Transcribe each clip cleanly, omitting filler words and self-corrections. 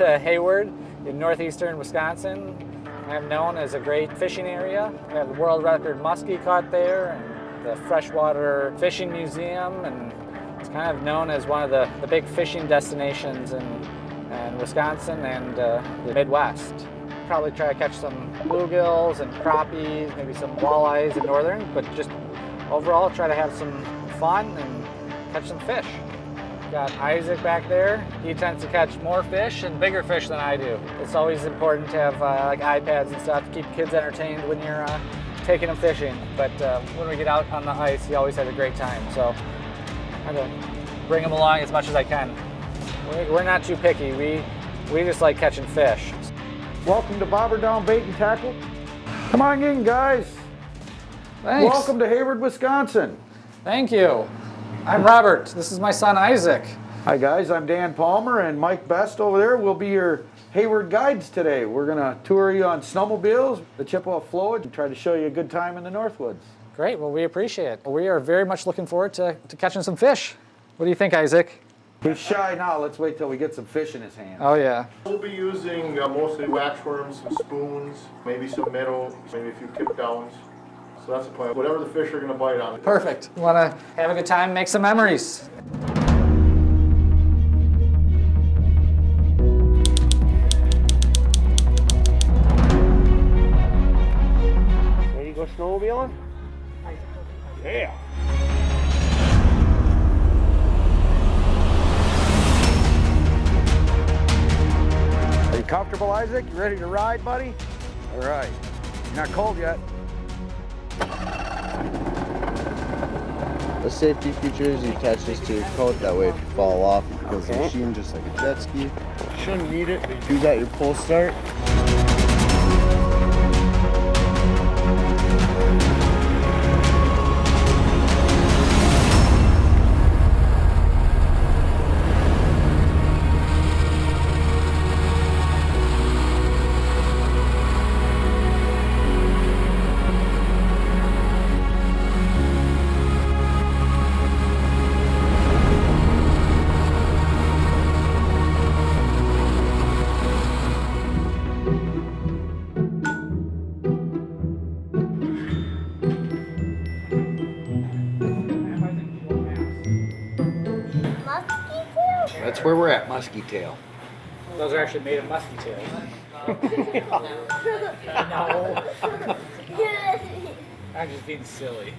to Hayward in northeastern Wisconsin. I'm known as a great fishing area. We have the world record musky caught there and the freshwater fishing museum, and it's kind of known as one of the big fishing destinations in Wisconsin and the Midwest. Probably try to catch some bluegills and crappies, maybe some walleyes in northern, but just overall try to have some fun and catch some fish. Got Isaac back there. He tends to catch more fish and bigger fish than I do. It's always important to have like iPads and stuff to keep kids entertained when you're taking them fishing. But when we get out on the ice, he always has a great time. So I'm going to bring him along as much as I can. We're not too picky. We just like catching fish. Welcome to Bobber Down Bait and Tackle. Come on in, guys. Thanks. Welcome to Hayward, Wisconsin. Thank you. I'm Robert. This is my son Isaac. Hi guys, I'm Dan Palmer, and Mike Best over there will be your Hayward guides today. We're going to tour you on snowmobiles, the Chippewa Flowage, and try to show you a good time in the Northwoods. Great. Well, we appreciate it. We are very much looking forward to catching some fish. What do you think, Isaac? He's shy now. Let's wait till we get some fish in his hand. Oh, yeah. We'll be using mostly waxworms, some spoons, maybe some minnow, maybe a few tip downs. So that's the plan. Whatever the fish are going to bite on. Perfect. Want to have a good time, make some memories. Ready to go snowmobiling? Yeah. Are you comfortable, Isaac? You ready to ride, buddy? All right. You're not cold yet. The safety feature is you attach this to your coat, that way if you fall off, it goes in the machine just like a jet ski. Shouldn't need it. You got your pull start. That's where we're at, Musky Tail. Those are actually made of musky tails. No. I'm just being silly.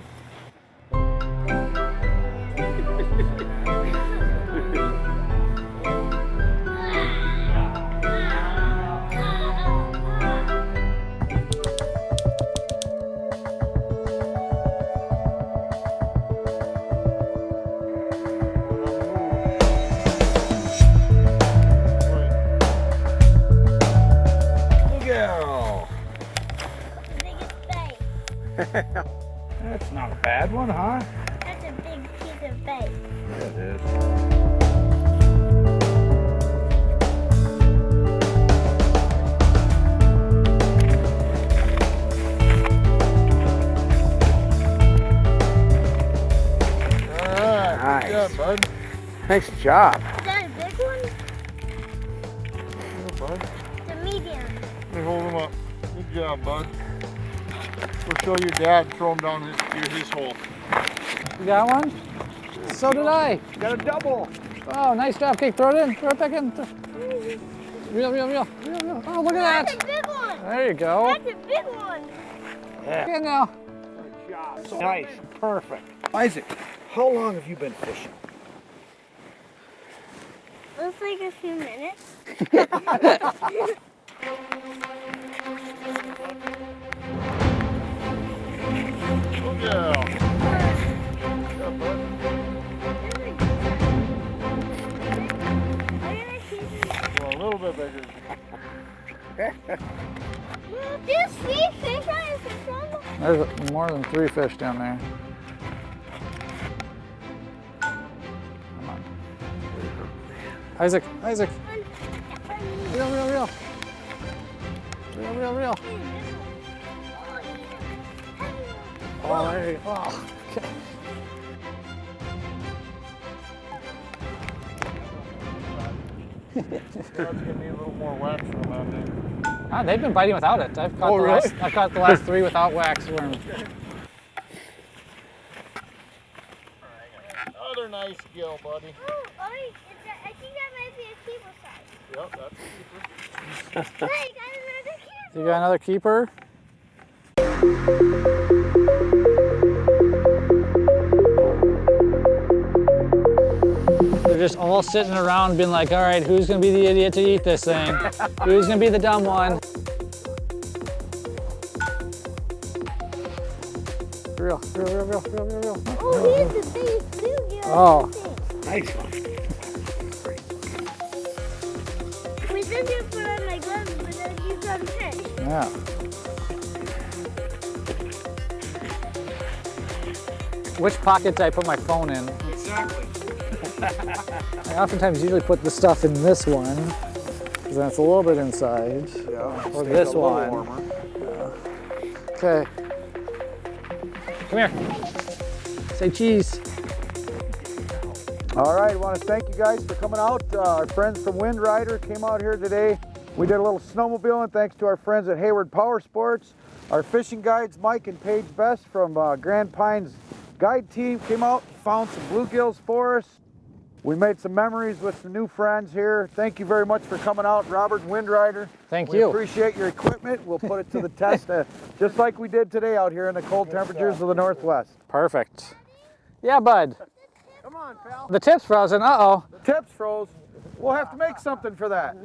That's not a bad one, huh? That's a big piece of bait. Yeah, it is. Alright, Nice. good job, bud. Nice job. Is that a big one? Good, bud. It's a medium. Let me hold him up. Good job, bud. We'll show your dad and throw him down his hole. You got one? So did I. Got a double. Oh, nice job. Okay, throw it in. Throw it back in. Reel. Oh, look at That's that. a big one. There you go. That's a big one. Yeah. Good now. Good job. Nice. Perfect. Isaac, how long have you been fishing? Looks like a few minutes. Good job. Good job, bud. Well, a little bit bigger. Do you see fish on your fish on? There's more than 3 fish down there. Come on. Isaac. Reel. Oh, there you go. Oh, okay. That's gonna need a little more wax from on there. Ah, they've been biting without it. I've caught, I've caught the last 3 without wax worm. Another nice gill, buddy. Oh, I think that might be a keeper size. Yep, that's a keeper. Hey, got another keeper. You got another keeper? They're just all sitting around being like, all right, who's gonna be the idiot to eat this thing? Who's gonna be the dumb one? Real. Oh, here's the biggest bluegill. Oh. Nice one. We said you put on my gloves, but then you got fish. Yeah. Which pocket did I put my phone in? Exactly. I oftentimes usually put the stuff in this one, because then it's a little bit inside. Yeah. Or Stays this a little one. warmer. Okay. Come here. Say cheese. All right, I want to thank you guys for coming out. Our friends from Wind Rider came out here today. We did a little snowmobiling thanks to our friends at Hayward Power Sports. Our fishing guides, Mike and Paige Best from Grand Pines guide team, came out, found some bluegills for us. We made some memories with some new friends here. Thank you very much for coming out, Robert and Wind Rider. Thank We you. appreciate your equipment. We'll put it to the test just like we did today out here in the cold temperatures of the Northwest. Perfect. Yeah, bud. Come on, pal. The tip's frozen. Uh-oh. The tips froze. We'll have to make something for that.